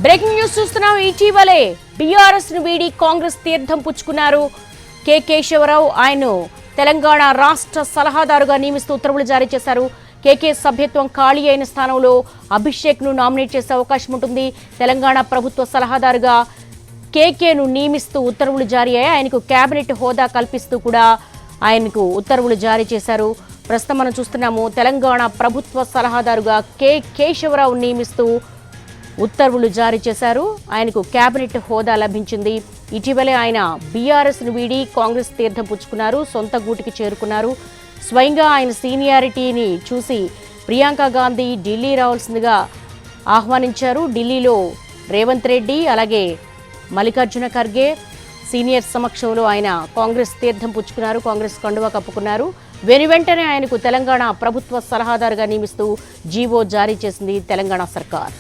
Breaking news చూస్తున్నాం. ఇటీవలే BRS ను వీడి కాంగ్రెస్ తీర్థం పుచ్చుకున్నారు కె కేశవరావు. ఆయన తెలంగాణ రాష్ట్ర సలహాదారుగా నియమిస్తూ ఉత్తర్వులు జారీ చేశారు. కేకే సభ్యత్వం ఖాళీ అయిన స్థానంలో అభిషేక్ ను నామినేట్ చేసే అవకాశం ఉంటుంది. తెలంగాణ ప్రభుత్వ సలహాదారుగా కేకేను నియమిస్తూ ఉత్తర్వులు జారీ అయ్యాయి. ఆయనకు కేబినెట్ హోదా కల్పిస్తూ కూడా ఆయనకు ఉత్తర్వులు జారీ చేశారు. ప్రస్తుతం మనం చూస్తున్నాము, తెలంగాణ ప్రభుత్వ సలహాదారుగా కె కేశవరావు నియమిస్తూ ఉత్తర్వులు జారీ చేశారు. ఆయనకు కేబినెట్ హోదా లభించింది. ఇటీవలే ఆయన బీఆర్ఎస్ ను వీడి కాంగ్రెస్ తీర్థం పుచ్చుకున్నారు, సొంత గూటికి చేరుకున్నారు. స్వయంగా ఆయన సీనియారిటీని చూసి ప్రియాంక గాంధీ ఢిల్లీ రావాల్సిందిగా ఆహ్వానించారు. ఢిల్లీలో రేవంత్ రెడ్డి అలాగే మల్లికార్జున ఖర్గే సీనియర్ సమక్షంలో ఆయన కాంగ్రెస్ తీర్థం పుచ్చుకున్నారు, కాంగ్రెస్ కండువా కప్పుకున్నారు. వెనువెంటనే ఆయనకు తెలంగాణ ప్రభుత్వ సలహాదారుగా నియమిస్తూ జీవో జారీ చేసింది తెలంగాణ సర్కార్.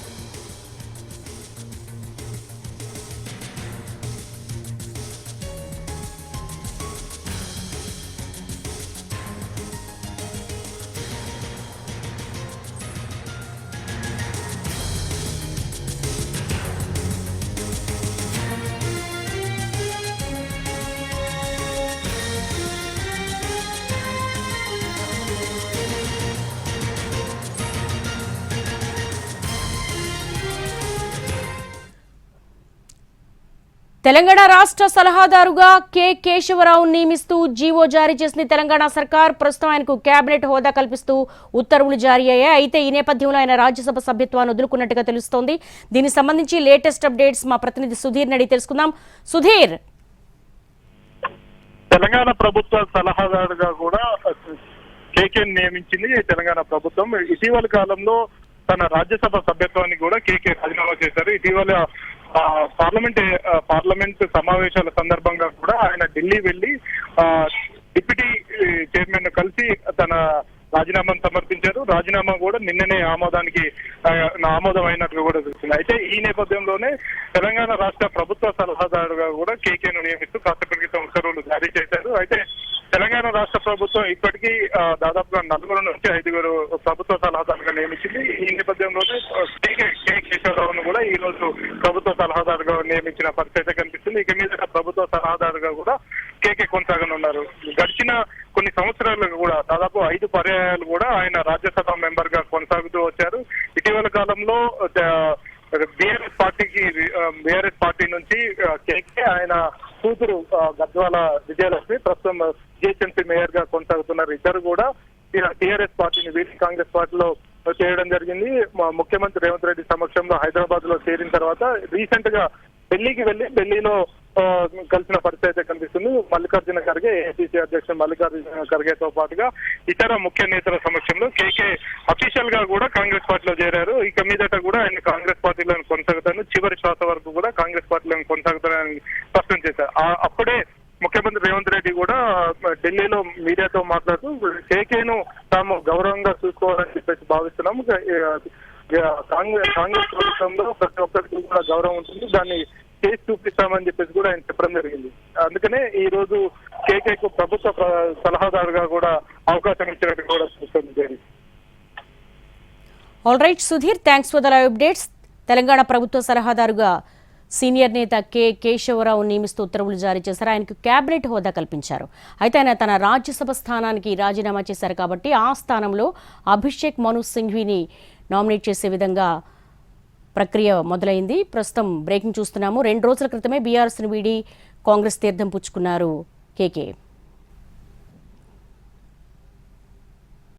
తెలంగాణ రాష్ట్ర సలహాదారుగా కె కేశవరావు నియమిస్తూ జీవో జారీ చేసింది తెలంగాణ సర్కార్. ప్రస్తుతం ఆయనకు కేబినెట్ హోదా కల్పిస్తూ ఉత్తర్వులు జారీ అయ్యాయి. అయితే ఈ నేపథ్యంలో ఆయన రాజ్యసభ సభ్యత్వాన్ని వదులుకున్నట్టుగా తెలుస్తోంది. దీనికి సంబంధించి లేటెస్ట్ అప్డేట్స్ మా ప్రతినిధి సుధీర్ అడిగి తెలుసుకుందాం. సుధీర్, తెలంగాణ ప్రభుత్వ సలహాదారుగా కూడా కేకే నియమించింది తెలంగాణ ప్రభుత్వం. ఇటీవల కాలంలో తన రాజ్యసభ సభ్యత్వాన్ని కూడా కేకే రాజీనామా చేశారు. ఇటీవల పార్లమెంట్ సమావేశాల సందర్భంగా కూడా ఆయన ఢిల్లీ వెళ్లి డిప్యూటీ చైర్మన్ ను కలిసి తన రాజీనామాను సమర్పించారు. రాజీనామా కూడా నిన్ననే ఆమోదం అయినట్లు కూడా తెలిసింది. అయితే ఈ నేపథ్యంలోనే తెలంగాణ రాష్ట్ర ప్రభుత్వ సలహాదారుగా కూడా కేకేను నియమిస్తూ కాసేపటి క్రితం ఉత్తర్వులు జారీ చేశారు. అయితే తెలంగాణ రాష్ట్ర ప్రభుత్వం ఇప్పటికీ దాదాపుగా 4 నుంచి 5 ప్రభుత్వ సలహాదారుగా నియమించింది. ఈ నేపథ్యంలోనే కె కేశవరావును కూడా ఈ రోజు ప్రభుత్వ సలహాదారుగా నియమించిన పరిస్థితి కనిపిస్తుంది. ఇక మీద ప్రభుత్వ సలహాదారుగా కూడా కేకే కొనసాగనున్నారు. గడిచిన కొన్ని సంవత్సరాలుగా కూడా దాదాపు 5 పర్యాయాలు కూడా ఆయన రాజ్యసభ మెంబర్ గా కొనసాగుతూ వచ్చారు. ఇటీవల కాలంలో బీఆర్ఎస్ పార్టీ నుంచి కేకే ఆయన కూతురు గద్వాల విజయలక్ష్మి ప్రస్తుతం జిహెచ్ఎంసీ మేయర్ గా కొనసాగుతున్నారు. ఇద్దరు కూడా టీఆర్ఎస్ పార్టీని వీడి కాంగ్రెస్ పార్టీలో చేయడం జరిగింది. ముఖ్యమంత్రి రేవంత్ రెడ్డి సమక్షంలో హైదరాబాద్ లో చేరిన తర్వాత రీసెంట్ గా ఢిల్లీకి వెళ్లి ఢిల్లీలో కలిసిన పరిస్థితి అయితే కనిపిస్తుంది. మల్లికార్జున ఖర్గే, ఏఐసీసీ అధ్యక్షుడు మల్లికార్జున ఖర్గేతో పాటుగా ఇతర ముఖ్య నేతల సమక్షంలో కేకే అఫీషియల్ గా కూడా కాంగ్రెస్ పార్టీలో చేరారు. ఇక మీదట కూడా ఆయన కాంగ్రెస్ పార్టీలో కొనసాగుతాను, చివరి శ్వాస వరకు కూడా కాంగ్రెస్ పార్టీలో కొనసాగుతానని స్పష్టం చేశారు. అప్పుడే ముఖ్యమంత్రి రేవంత్ రెడ్డి కూడా ఢిల్లీలో మీడియాతో మాట్లాడుతూ కేకేను తాము గౌరవంగా చూసుకోవాలని చెప్పేసి భావిస్తున్నాము. కాంగ్రెస్ ప్రభుత్వంలో ప్రతి ఒక్కరికి కూడా గౌరవం ఉంటుంది, దాన్ని చేసి చూపిస్తామని చెప్పేసి కూడా ఆయన చెప్పడం జరిగింది. అందుకనే ఈ రోజు కేకేకు ప్రభుత్వ సలహాదారుగా కూడా అవకాశం ఇచ్చినట్టు కూడా చూస్తుంది. All right Sudheer, thanks for the live updates. Telangana ప్రభుత్వ సలహాదారుగా సీనియర్ నేత కె కేశవరావు నియమిస్తూ ఉత్తర్వులు జారీ చేశారు. ఆయనకు కేబినెట్ హోదా కల్పించారు. అయితే ఆయన తన రాజ్యసభ స్థానానికి రాజీనామా చేశారు కాబట్టి ఆ స్థానంలో అభిషేక్ మను సింఘ్వీని నామినేట్ చేసే విధంగా ప్రక్రియ మొదలైంది. ప్రస్తుతం బ్రేకింగ్ చూస్తున్నాము. 2 రోజుల క్రితమే బీఆర్ఎస్ను వీడి కాంగ్రెస్ తీర్థం పుచ్చుకున్నారు కేకే.